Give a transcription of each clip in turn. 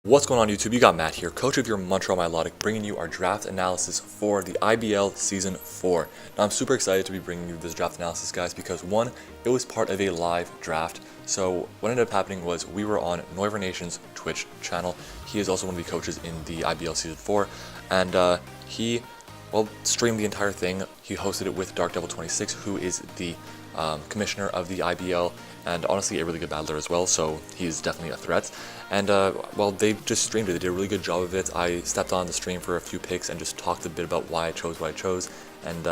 What's going on YouTube? You got Matt here, coach of your Montreal Milotics, bringing you our draft analysis for the IBL Season 4. Now I'm super excited to be bringing you this draft analysis, guys, because one, it was part of a live draft. So what ended up happening was we were on Noivern Nation's Twitch channel. He is also one of the coaches in the IBL Season 4, and he streamed the entire thing. He hosted it with Dark Devil 26, who is the commissioner of the IBL, and honestly a really good battler as well, so he's definitely a threat. And they just streamed it. They did a really good job of it. I stepped on the stream for a few picks and just talked a bit about why I chose what I chose, and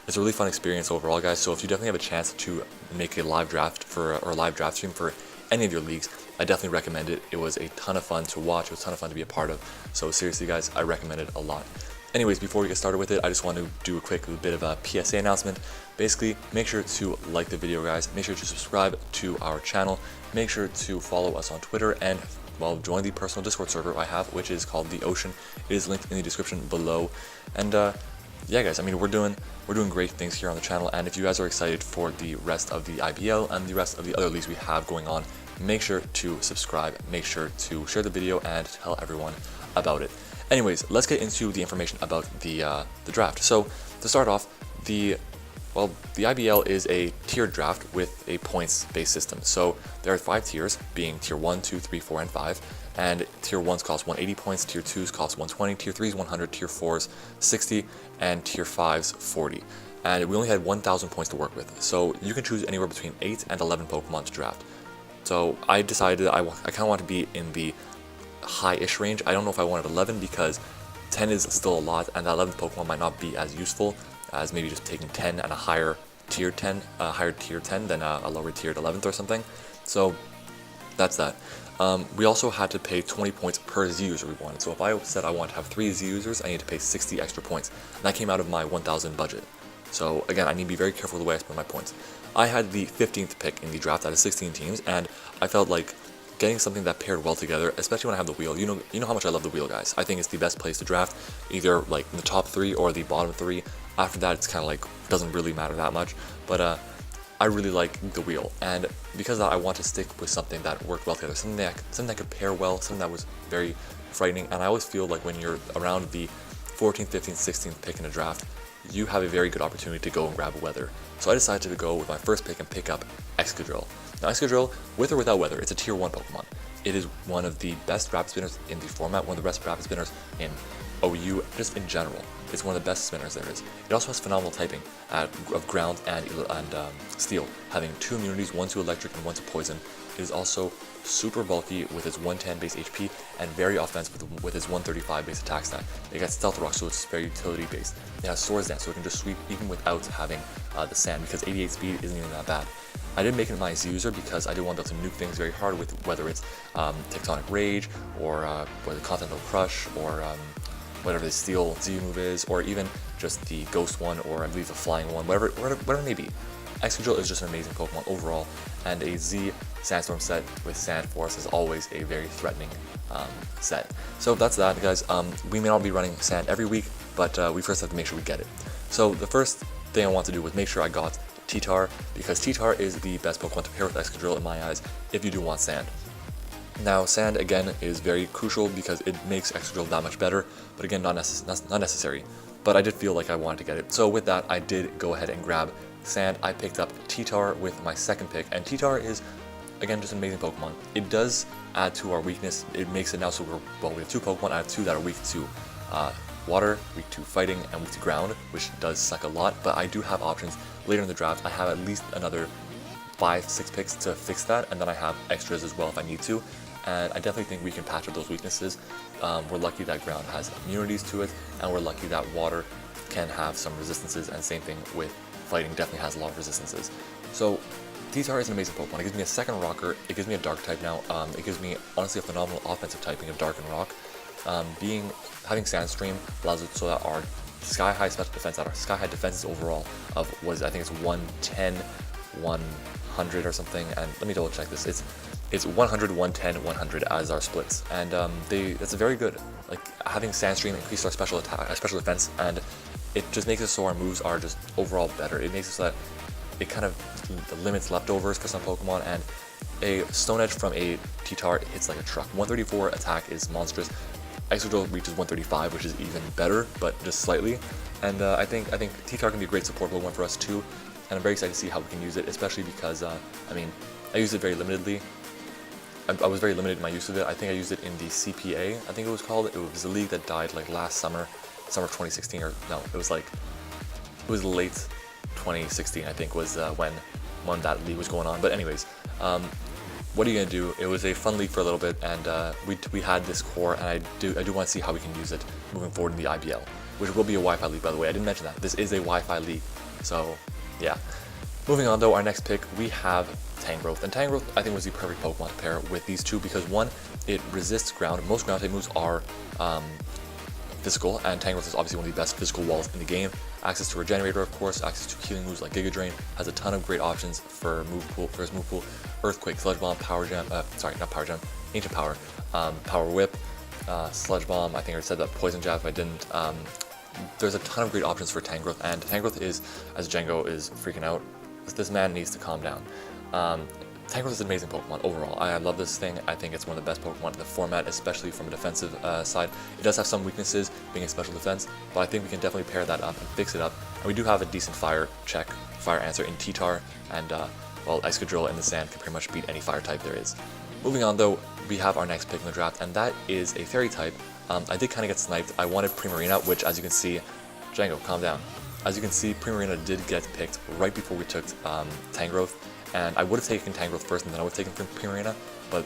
it's a really fun experience overall, guys. So if you definitely have a chance to make a live draft or a live draft stream for any of your leagues, I definitely recommend it. It was a ton of fun to watch. It was a ton of fun to be a part of. So seriously, guys, I recommend it a lot. Anyways, before we get started with it, I just want to do a quick bit of a PSA announcement. Basically, make sure to like the video, guys. Make sure to subscribe to our channel. Make sure to follow us on Twitter and, join the personal Discord server I have, which is called The Ocean. It is linked in the description below. And yeah, guys, I mean, we're doing great things here on the channel. And if you guys are excited for the rest of the IBL and the rest of the other leagues we have going on, make sure to subscribe. Make sure to share the video and tell everyone about it. Anyways, let's get into the information about the draft. So to start off, the IBL is a tiered draft with a points-based system. So there are 5 tiers, being tier 1, 2, 3, 4, and 5. And tier 1s cost 180 points, tier 2s cost 120, tier 3s 100, tier 4s 60, and tier 5s 40. And we only had 1,000 points to work with. So you can choose anywhere between 8 and 11 Pokemon to draft. So I decided I kind of want to be in the high-ish range. I don't know if I wanted 11 because 10 is still a lot, and that 11th Pokemon might not be as useful as maybe just taking 10 and a higher tier 10 than a lower tiered 11th or something. So that's that. We also had to pay 20 points per Z user we wanted. So if I said I want to have 3 Z users, I need to pay 60 extra points. And that came out of my 1,000 budget. So again, I need to be very careful with the way I spend my points. I had the 15th pick in the draft out of 16 teams, and I felt like getting something that paired well together, especially when I have the wheel. You know how much I love the wheel, guys. I think it's the best place to draft, either like in the top 3 or the bottom 3. After that, it's kind of like doesn't really matter that much. But I really like the wheel, and because of that, I want to stick with something that worked well together, something that could pair well, something that was very frightening. And I always feel like when you're around the 14th, 15th, 16th pick in a draft, you have a very good opportunity to go and grab a weather. So I decided to go with my first pick and pick up Escadrille. Now Escadrille, with or without weather, it's a tier 1 Pokemon. It is one of the best rapid spinners in the format, one of the best rapid spinners in OU, just in general. It's one of the best spinners there is. It also has phenomenal typing of ground and steel, having 2 immunities, 1 to electric and 1 to poison. It is also super bulky with its 110 base HP and very offensive with its 135 base attack stat. It got Stealth Rock, so it's very utility based. It has Swords Dance, so it can just sweep even without having the sand, because 88 speed isn't even that bad. I didn't make it my Z user because I didn't want to be able to nuke things very hard with whether it's Tectonic Rage or whether Continental Crush or whatever the Steel Z move is, or even just the Ghost one, or I believe the Flying one, whatever it may be. Excadrill is just an amazing Pokemon overall, and a Z Sandstorm set with Sand Force is always a very threatening set. So that's that, guys. We may not be running Sand every week, but we first have to make sure we get it. So the first thing I want to do was make sure I got Ttar, because Ttar is the best Pokemon to pair with Escadrille in my eyes if you do want Sand. Now, Sand, again, is very crucial because it makes Escadrille that much better, but again, not necessary. But I did feel like I wanted to get it. So with that, I did go ahead and grab Sand. I picked up Ttar with my second pick, and Ttar is, again, just an amazing Pokemon. It does add to our weakness. It makes it now so we have 2 Pokemon. I have 2 that are weak to water, weak to fighting, and weak to ground, which does suck a lot, but I do have options later in the draft. I have at least another 5-6 picks to fix that, and then I have extras as well if I need to. And I definitely think we can patch up those weaknesses. We're lucky that ground has immunities to it, and we're lucky that water can have some resistances, and same thing with fighting, definitely has a lot of resistances. So Ttar is an amazing Pokemon. It gives me a second rocker, it gives me a dark type now, it gives me honestly a phenomenal offensive typing of dark and rock. Having Sandstream allows it so that our sky high special defense, our sky high defenses overall of I think it's 110, 100 or something, and let me double check this. It's 100, 110, 100 as our splits, and that's very good. Like, having Sandstream increases our special defense, and it just makes it so our moves are just overall better. It makes it so that it kind of limits leftovers for some Pokemon, and a Stone Edge from a Ttar hits like a truck. 134 attack is monstrous. Escadrille reaches 135, which is even better, but just slightly. And I think Ttar can be a great support one for us too. And I'm very excited to see how we can use it, especially because I mean, I used it very limitedly. I was very limited in my use of it. I think I used it in the CPA, I think it was called. It was a league that died like last summer, summer of 2016, or no, it was late 2016, I think, was when that league was going on. But anyways, what are you gonna do? It was a fun league for a little bit, and we had this core, and I do want to see how we can use it moving forward in the IBL, which will be a Wi-Fi league, by the way. I didn't mention that. This is a Wi-Fi league, so yeah. Moving on though, our next pick, we have Tangrowth. And Tangrowth, I think, was the perfect Pokemon to pair with these two because one, it resists ground. Most ground type moves are physical, and Tangrowth is obviously one of the best physical walls in the game. Access to Regenerator, of course, access to healing moves like Giga Drain, has a ton of great options for his move pool. Earthquake, Sludge Bomb, Power Gem, sorry, not Power Gem, Ancient Power, Power Whip, Sludge Bomb, I think I said that, Poison Jab if I didn't. There's a ton of great options for Tangrowth, and Tangrowth is, as Django is freaking out, this man needs to calm down. Tangrowth is an amazing Pokemon overall. I love this thing. I think it's one of the best Pokemon in the format, especially from a defensive side. It does have some weaknesses, being a special defense, but I think we can definitely pair that up and fix it up. And we do have a decent fire answer in Ttar, and well, Escadrille in the sand can pretty much beat any fire type there is. Moving on though, we have our next pick in the draft, and that is a fairy type. I did kind of get sniped. I wanted Primarina, which, as you can see, Django, calm down. As you can see, Primarina did get picked right before we took Tangrowth, and I would have taken Tangrowth first, and then I would have taken Primarina, but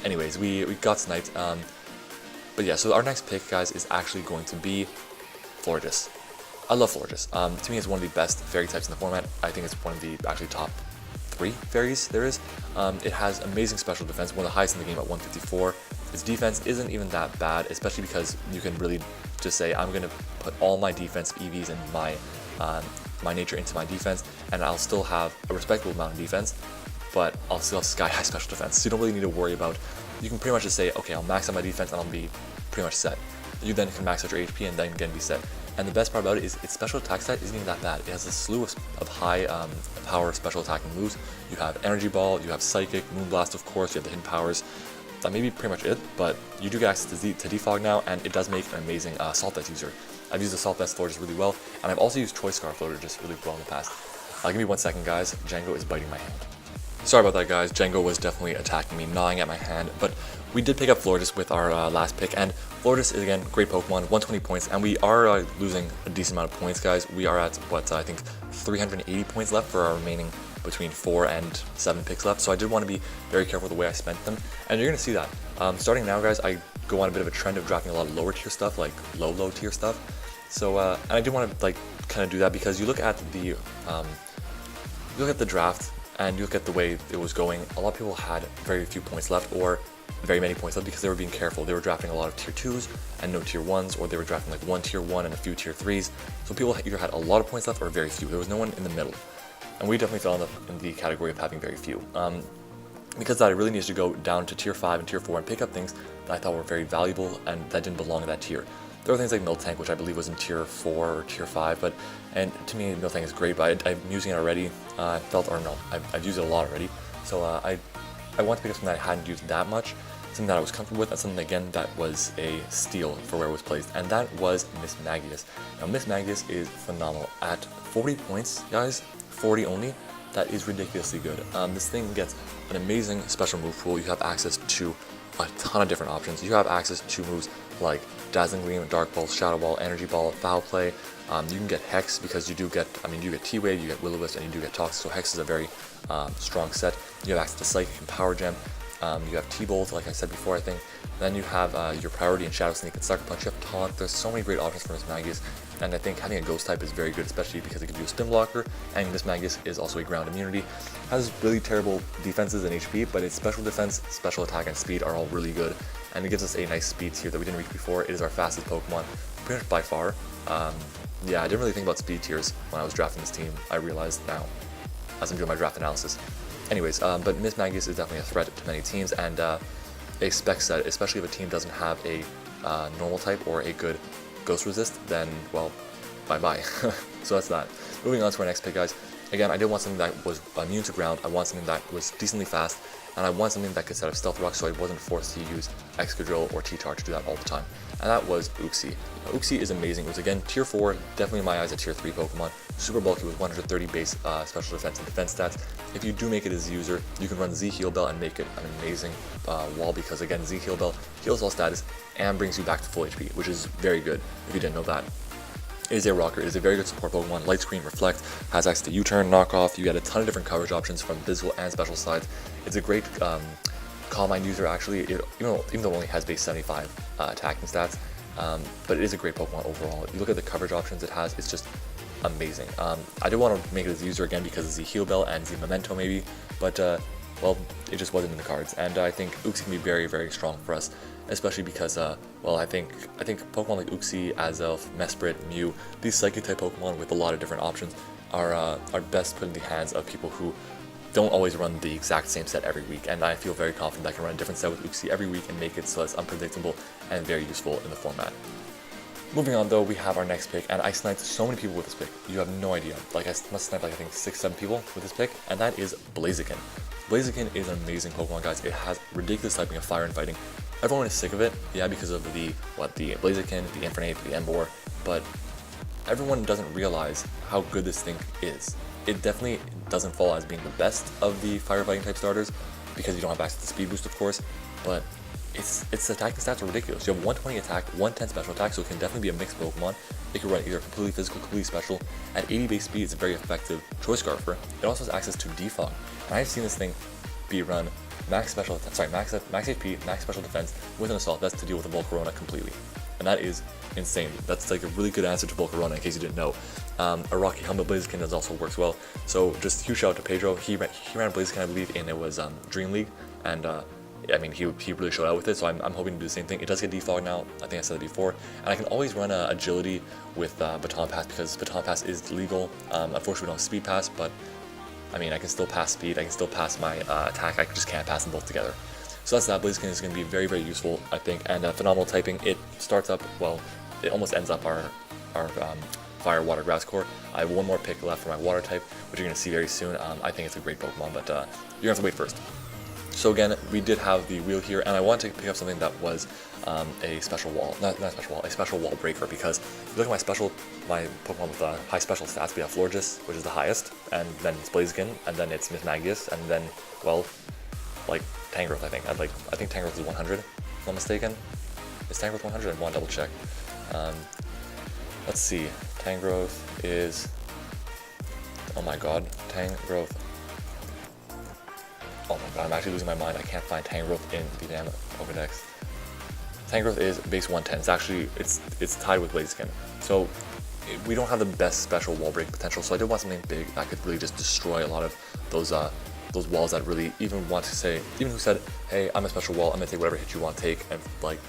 anyways, we got sniped. But yeah, so our next pick, guys, is actually going to be Flores. I love Flores. To me, it's one of the best fairy types in the format. I think it's one of the actually top 3 fairies there is. It has amazing special defense, one of the highest in the game at 154. Its defense isn't even that bad, especially because you can really just say, I'm going to put all my defense EVs and my nature into my defense, and I'll still have a respectable amount of defense, but I'll still have sky high special defense. So you don't really need to worry about, you can pretty much just say, okay, I'll max out my defense and I'll be pretty much set. You then can max out your HP and then again be set. And the best part about it is its special attack stat isn't even that bad. It has a slew of high power special attacking moves. You have Energy Ball, you have Psychic, Moonblast, of course, you have the hidden powers. That may be pretty much it, but you do get access to Defog now, and it does make an amazing Assault Vest user. I've used Assault Vest Flores really well, and I've also used Choice Scarf Floater just really well in the past. Give me 1 second, guys. Django is biting my hand. Sorry about that, guys. Django was definitely attacking me, gnawing at my hand, but we did pick up Flores with our last pick, and Flores is, again, great Pokemon, 120 points, and we are losing a decent amount of points, guys. We are at, what, I think 380 points left for our remaining between 4 and 7 picks left, so I did want to be very careful the way I spent them, and you're going to see that. Starting now, guys, I go on a bit of a trend of drafting a lot of lower tier stuff, like low tier stuff. So, and I do want to kind of do that because you look at the draft and you look at the way it was going. A lot of people had very few points left, or very many points left, because they were being careful. They were drafting a lot of tier 2s and no tier 1s, or they were drafting like 1 tier 1 and a few tier 3s. So people either had a lot of points left or very few. There was no one in the middle, and we definitely fell in the category of having very few. Because that, I really needed to go down to tier 5 and tier 4 and pick up things that I thought were very valuable and that didn't belong in that tier. There were things like Miltank, which I believe was in tier 4 or tier 5, and to me Miltank is great, but I'm using it already. I've used it a lot already, so I want to pick up something that I hadn't used that much, something that I was comfortable with, and something again that was a steal for where it was placed, and that was Miss Magnus. Now Miss Magnus is phenomenal at 40 points, guys, 40 only. That is ridiculously good. This thing gets an amazing special move pool. You have access to a ton of different options. You have access to moves like Dazzling Gleam, Dark Ball, Shadow Ball, Energy Ball, Foul Play. You can get Hex because you do get, you get T-Wave, you get Will-O-Wisp, and you do get Toxic, so Hex is a very strong set. You have access to Psychic and Power Gem. You have T-Bolt, like I said before, I think. Then you have your Priority and Shadow Sneak and Sucker Punch. You have Taunt. There's so many great options for Miss Magnus, and I think having a Ghost type is very good, especially because it gives you a Spin Blocker, and Miss Magnus is also a ground immunity. Has really terrible defenses and HP, but its special defense, special attack, and speed are all really good, and it gives us a nice speed tier that we didn't reach before. It is our fastest Pokemon, pretty much by far. Yeah, I didn't really think about speed tiers when I was drafting this team. I realized now, as I'm doing my draft analysis. Anyways, but Miss Magnus is definitely a threat to many teams, and a spec set, especially if a team doesn't have a normal type or a good Ghost Resist, then, well, bye-bye. So that's that. Moving on to our next pick, guys. Again, I did want something that was immune to ground. I want something that was decently fast, and I wanted something that could set up Stealth Rock so I wasn't forced to use Escadrille or Ttar to do that all the time, and that was Uxie. Now, Uxie is amazing. It was, again, tier 4, definitely in my eyes a tier 3 Pokemon, super bulky with 130 base special defense and defense stats. If you do make it as a user, you can run Z Heal Bell and make it an amazing wall, because again, Z Heal Bell heals all status and brings you back to full HP, which is very good if you didn't know that. It is a rocker, it is a very good support Pokemon. Light Screen, Reflect, has access to U-Turn, Knockoff. You get a ton of different coverage options from physical and special sides. It's a great Calm Mind user, actually, even though it only has base 75 attacking stats, but it is a great Pokemon overall. You look at the coverage options it has, it's just amazing. I did want to make it as a user again because of Z Heal Bell and Z Memento maybe, but well, it just wasn't in the cards, and I think Uxie can be very, very strong for us, especially because, well, I think Pokemon like Uxie, Azelf, Mesprit, Mew, these Psychic-type Pokemon with a lot of different options are best put in the hands of people who don't always run the exact same set every week, and I feel very confident that I can run a different set with Uxie every week and make it so it's unpredictable and very useful in the format. Moving on though, we have our next pick, and I sniped so many people with this pick, you have no idea. Like, I must snipe like I think 6-7 people with this pick, and that is Blaziken. Blaziken is an amazing Pokemon, guys. It has ridiculous typing of Fire and Fighting. Everyone is sick of it, yeah, because of the Blaziken, the Infernape, the Emboar, but everyone doesn't realize how good this thing is. It definitely doesn't fall as being the best of the Fire Fighting type starters, because you don't have access to Speed Boost, of course, but its attacking stats are ridiculous. You have 120 attack, 110 special attack, so it can definitely be a mixed Pokemon. It can run either completely physical, completely special. At 80 base speed, it's a very effective Choice Scarfer. It also has access to Defog, and I've seen this thing be run max max HP, max special defense with an Assault Vest to deal with a Volcarona completely, and that is insane. That's like a really good answer to Volcarona, in case you didn't know. A Rocky Helmet Blaziken does also works well. So just huge shout out to Pedro. He ran Blaziken, I believe, and it was Dream League, and I mean, he really showed out with it, so I'm hoping to do the same thing. It does get defog now, I think I said it before, and I can always run Agility with Baton Pass, because Baton Pass is legal. Unfortunately, we don't have Speed Pass, but I mean, I can still pass Speed, I can still pass my attack, I just can't pass them both together. So that's that. Blaziken is going to be very, very useful, I think, and phenomenal typing. It starts up, well, it almost ends up our Fire, Water, Grass core. I have one more pick left for my Water type, which you're going to see very soon. I think it's a great Pokemon, but you're going to have to wait first. So again, we did have the wheel here, and I wanted to pick up something that was a special wall, not a special wall, a special wall breaker, because if you look at my Pokemon with high special stats, we have Flores, which is the highest, and then it's Blaziken, and then it's Miss Magnus, and then, well, like Tangrowth, I think. I think Tangrowth is 100, if I'm not mistaken. Is Tangrowth 100? I want to double check. Let's see. Tangrowth is, oh my god, Tangrowth. Oh my god, I'm actually losing my mind. I can't find Tangrowth in the damn Pokedex. Tangrowth is base 110. It's actually, it's tied with Blaziken. So we don't have the best special wall break potential, so I did want something big that could really just destroy a lot of those walls that really even who said, hey, I'm a special wall, I'm gonna take whatever hit you want to take and like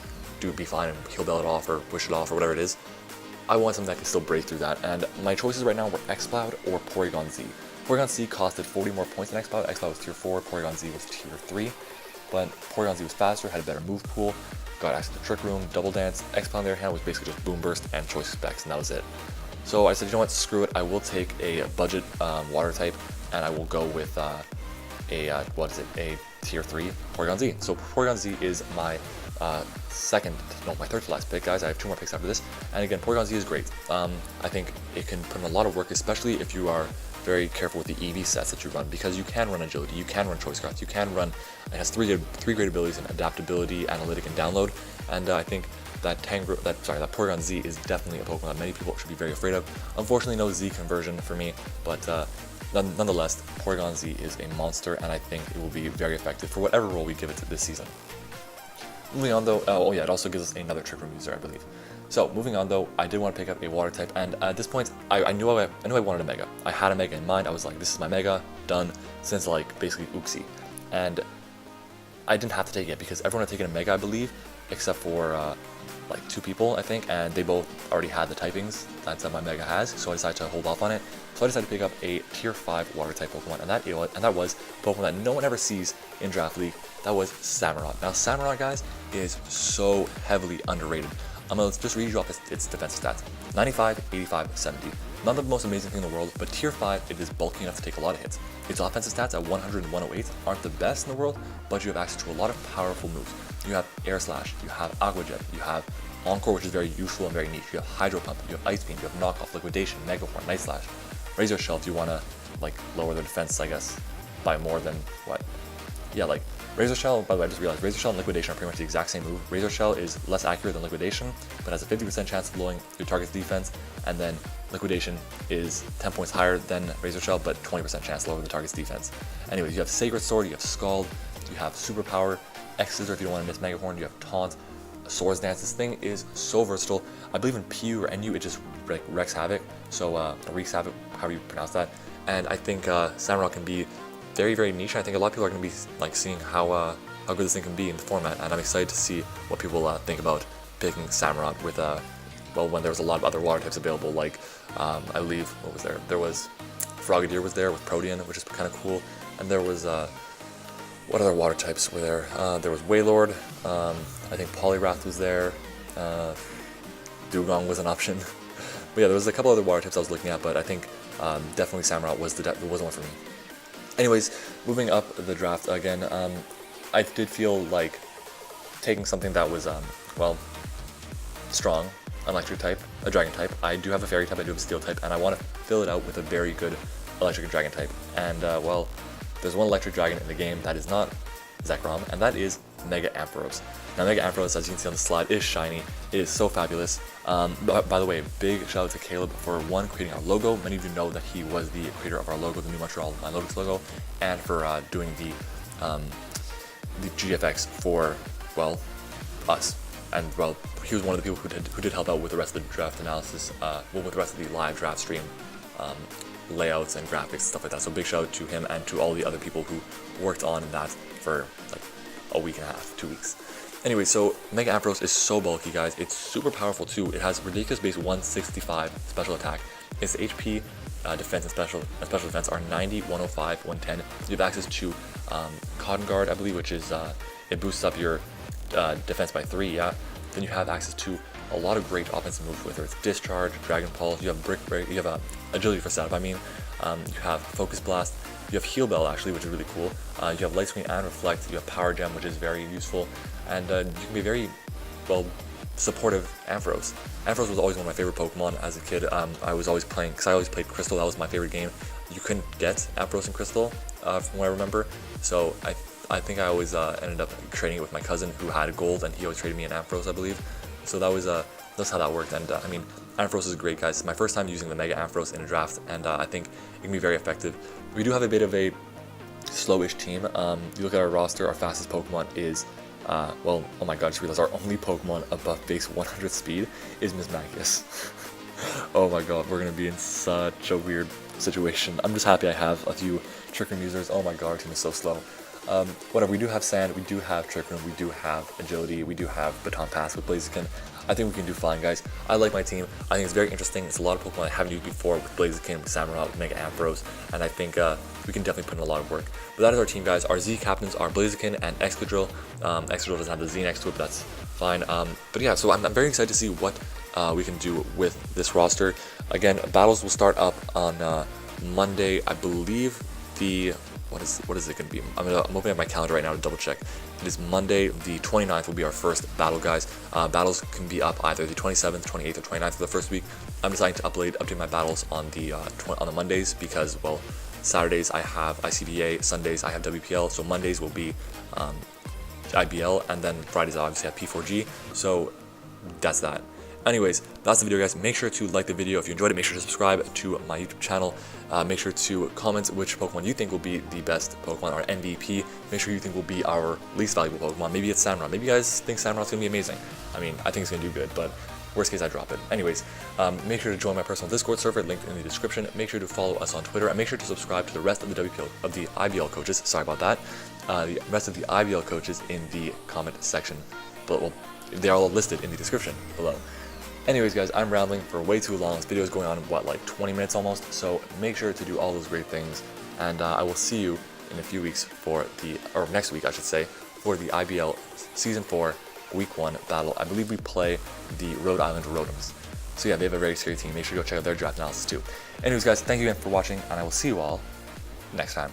be fine and Heal Bell it off or push it off or whatever it is. I want something that can still break through that, and my choices right now were X-Cloud or Porygon Z. Porygon Z costed 40 more points than X-Cloud. X-Cloud was tier 4, Porygon Z was tier 3, but Porygon Z was faster, had a better move pool, got access to Trick Room, Double Dance. X-Cloud on the other hand was basically just Boom Burst and Choice Specs, and that was it. So I said, you know what, screw it, I will take a budget water type, and I will go with a tier 3 Porygon Z. So Porygon Z is my my third to last pick, guys. I have 2 more picks after this, and again, Porygon Z is great. I think it can put in a lot of work, especially if you are very careful with the EV sets that you run, because you can run Agility, you can run Choice Cards, you can run, it has three great abilities in Adaptability, Analytic, and Download, and I think that Porygon Z is definitely a Pokemon that many people should be very afraid of. Unfortunately, no Z conversion for me, but nonetheless, Porygon Z is a monster, and I think it will be very effective for whatever role we give it to this season. Moving on though, oh yeah, it also gives us another Trick Room user, I believe. So moving on though, I did want to pick up a water type, and at this point, I knew I wanted a Mega. I had a Mega in mind. I was like, this is my Mega, done, since like basically Uxie, and I didn't have to take it because everyone had taken a Mega, I believe, except for like 2 people, I think, and they both already had the typings that my Mega has, so I decided to hold off on it. So I decided to pick up a tier 5 water type Pokemon, and that was a Pokemon that no one ever sees in Draft League. That was Samurott. Now Samurott, guys, is so heavily underrated. I'm going to just read you off its defensive stats. 95, 85, 70. Not the most amazing thing in the world, but tier 5, it is bulky enough to take a lot of hits. Its offensive stats at 100 and 108 aren't the best in the world, but you have access to a lot of powerful moves. You have Air Slash, you have Aqua Jet, you have Encore, which is very useful and very niche. You have Hydro Pump, you have Ice Beam, you have Knockoff, Liquidation, Mega Horn, Night Slash. Razor Shell if you want to like lower their defense, I guess, by more than what? Yeah, like Razor Shell, by the way, I just realized Razor Shell and Liquidation are pretty much the exact same move. Razor Shell is less accurate than Liquidation, but has a 50% chance of blowing your target's defense, and then Liquidation is 10 points higher than Razor Shell, but 20% chance to lower the target's defense. Anyways, you have Sacred Sword, you have Scald, you have Superpower, X-Scissor if you don't want to miss Mega Horn, you have Taunt, Swords Dance. This thing is so versatile. I believe in PU or NU, it just wreaks havoc, so wreaks havoc, however you pronounce that. And I think Samurott can be very, very niche. I think a lot of people are going to be like seeing how good this thing can be in the format, and I'm excited to see what people think about picking Samurott with well, when there was a lot of other water types available, like I believe, what was there? There was Frogadier was there with Protean, which is kind of cool, and there was what other water types were there? There was Wailord, I think Poliwrath was there, Dugong was an option. But yeah, there was a couple other water types I was looking at, but I think definitely Samurott was the one for me. Anyways, moving up the draft again, I did feel like taking something that was, well, strong, an electric type, a dragon type. I do have a fairy type, I do have a steel type, and I want to fill it out with a very good electric and dragon type. And, well, there's one electric dragon in the game that is not Zekrom, and that is Mega Ampharos. Now, Mega Ampharos, as you can see on the slide, is shiny. It is so fabulous. By the way, big shout out to Caleb for creating our logo. Many of you know that he was the creator of our logo, the new Montreal Milotics logo, and for doing the GFX for, well, us. And, well, he was one of the people who did help out with the rest of the draft analysis, well, with the rest of the live draft stream layouts and graphics and stuff like that. So big shout out to him and to all the other people who worked on that for like a week and a half, 2 weeks. Anyway, so Mega Ampharos is so bulky, guys. It's super powerful too. It has ridiculous base 165 special attack. Its HP, defense, and special defense are 90, 105, 110. You have access to Cotton Guard, I believe, which is it boosts up your defense by 3. Yeah. Then you have access to a lot of great offensive moves, whether it's Discharge, Dragon Pulse. You have Brick Break. You have Agility for setup. I mean, you have Focus Blast. You have Heal Bell, actually, which is really cool. You have Light Screen and Reflect. You have Power Gem, which is very useful. And you can be very, well, supportive Ampharos. Ampharos was always one of my favorite Pokemon as a kid. I was always playing, because I always played Crystal. That was my favorite game. You couldn't get Ampharos and Crystal, from what I remember. So I think I always ended up trading it with my cousin who had Gold, and he always traded me an Ampharos, I believe. So that was that's how that worked. And I mean, Ampharos is great, guys. It's my first time using the Mega Ampharos in a draft, and I think it can be very effective. We do have a bit of a slowish team. You look at our roster, our fastest Pokemon is, well, oh my god, I just realized our only Pokemon above base 100 speed is Miss Magnus. Oh my god, we're going to be in such a weird situation. I'm just happy I have a few Trick Room users. Oh my god, our team is so slow. Whatever, we do have Sand, we do have Trick Room, we do have Agility, we do have Baton Pass with Blaziken. I think we can do fine, guys. I like my team. I think it's very interesting. It's a lot of Pokemon I haven't used before with Blaziken, with Samurott, with Mega Ampharos, and I think we can definitely put in a lot of work. But that is our team, guys. Our Z captains are Blaziken and Escadrille. Escadrille doesn't have the Z next to it, but that's fine. But yeah, so I'm very excited to see what we can do with this roster. Again, battles will start up on Monday, I believe. What is it going to be? I'm opening up my calendar right now to double check. It is Monday, the 29th will be our first battle, guys. Battles can be up either the 27th, 28th, or 29th of the first week. I'm deciding to update my battles on the Mondays because, well, Saturdays I have ICBA, Sundays I have WPL, so Mondays will be IBL, and then Fridays I obviously have P4G. So that's that. Anyways, that's the video, guys. Make sure to like the video if you enjoyed it. Make sure to subscribe to my YouTube channel. Make sure to comment which Pokemon you think will be the best Pokemon, our MVP. Make sure you think will be our least valuable Pokemon. Maybe it's Samurott. Maybe you guys think Samurott's gonna be amazing. I mean, I think it's gonna do good, but worst case I drop it. Anyways, make sure to join my personal Discord server, linked in the description. Make sure to follow us on Twitter, and make sure to subscribe to the rest of the IBL coaches. Sorry about that. The rest of the IBL coaches in the comment section. But well, they are all listed in the description below. Anyways, guys, I'm rambling for way too long. This video is going on, what, like 20 minutes almost? So make sure to do all those great things. And I will see you in a few weeks or next week, I should say, for the IBL Season 4 week 1 battle. I believe we play the Rhode Island Rotoms. So yeah, they have a very scary team. Make sure to go check out their draft analysis too. Anyways guys, thank you again for watching, and I will see you all next time.